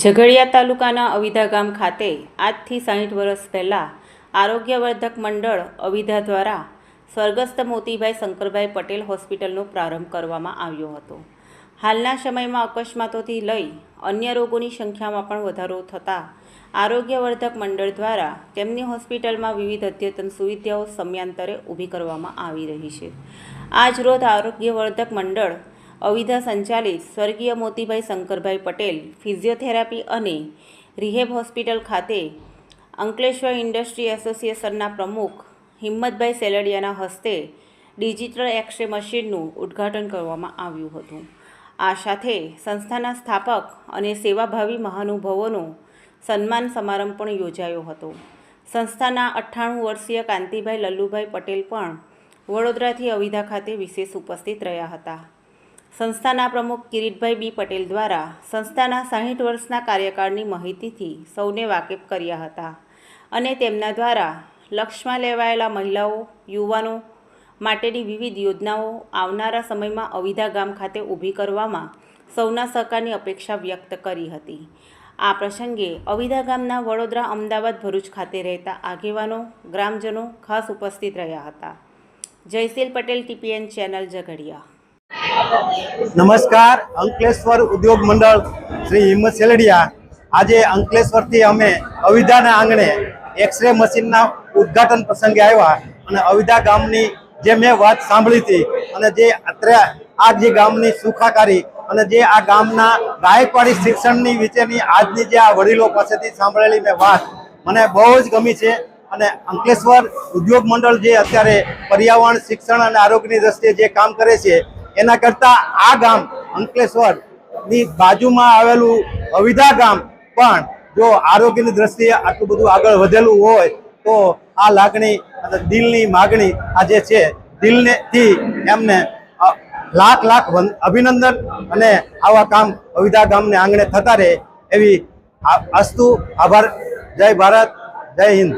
ઝઘડિયા તાલુકાના અવિધા ગામ ખાતે આજથી 60 વર્ષ પહેલાં આરોગ્યવર્ધક મંડળ અવિધા દ્વારા સ્વર્ગસ્થ મોતીભાઈ શંકરભાઈ પટેલ હોસ્પિટલનો પ્રારંભ કરવામાં આવ્યો હતો. હાલના સમયમાં અકસ્માતોથી લઈ અન્ય રોગોની સંખ્યામાં પણ વધારો થતાં આરોગ્યવર્ધક મંડળ દ્વારા તેમની હોસ્પિટલમાં વિવિધ અદ્યતન સુવિધાઓ સમયાંતરે ઊભી કરવામાં આવી રહી છે. આજ રોજ આરોગ્યવર્ધક મંડળ અવિધા સંચાલિત સ્વર્ગીય મોતીભાઈ શંકરભાઈ પટેલ ફિઝિયોથેરાપી અને રિહેબ હોસ્પિટલ ખાતે અંકલેશ્વર ઇન્ડસ્ટ્રી એસોસિએશનના પ્રમુખ હિંમતભાઈ સેલડિયાના હસ્તે ડિજિટલ એક્સ-રે મશીનનું ઉદ્ઘાટન કરવામાં આવ્યું હતું. આ સાથે સંસ્થાના સ્થાપક અને સેવાભાવી મહાનુભાવોનો સન્માન સમારંભ પણ યોજાયો હતો. સંસ્થાના 98 વર્ષીય કાંતિભાઈ લલ્લુભાઈ પટેલ પણ વડોદરાથી અવિધા ખાતે વિશેષ ઉપસ્થિત રહ્યા હતા. સંસ્થાના પ્રમુખ કિરીટભાઈ બી પટેલ દ્વારા સંસ્થાના 60 વર્ષના કાર્યકાળની માહિતીથી સૌને વાકેફ કર્યા હતા અને તેમના દ્વારા લક્ષ્યમાં લેવાયેલા મહિલાઓ, યુવાનો માટેની વિવિધ યોજનાઓ આવનારા સમયમાં અવિધા ગામ ખાતે ઊભી કરવામાં સૌના સહકારની અપેક્ષા વ્યક્ત કરી હતી. આ પ્રસંગે અવિધા ગામના વડોદરા, અમદાવાદ, ભરૂચ ખાતે રહેતા આગેવાનો, ગ્રામજનો ખાસ ઉપસ્થિત રહ્યા હતા. Jayshil Patel, TPN channel, Jhagadia. નમસ્કાર. અંકલેશ્વર ઉદ્યોગ મંડળ શ્રી હિંમત સેલડિયા આજે અંકલેશ્વરથી અમે અવિધાના આંગણે એક્સ-રે મશીનના ઉદ્ઘાટન પ્રસંગે આવ્યા અને અવિધા ગામની જે મેં વાત સાંભળી હતી અને જે આ જે ગામની સુખાકારી અને જે આ ગામના ગાયકવાડી શિક્ષણની વિશેની આજની જે આ વડીલો પાસેથી સાંભળેલી મેં વાત મને બહુ જ ગમી છે. અને અંકલેશ્વર ઉદ્યોગ મંડળ જે અત્યારે પર્યાવરણ, શિક્ષણ અને આરોગ્યની દ્રષ્ટિએ જે કામ કરે છે એના કરતાં આ ગામ અંકલેશ્વરની બાજુમાં આવેલું અવિધા ગામ પણ જો આરોગ્યની દ્રષ્ટિએ આટલું બધું આગળ વધેલું હોય તો આ લાગણી અને દિલની માગણી આ જે છે દિલથી એમને લાખ અભિનંદન અને આવા કામ અવિધા ગામને આંગણે થતા રહે એવી અસ્તુ. આભાર. જય ભારત, જય હિન્દ.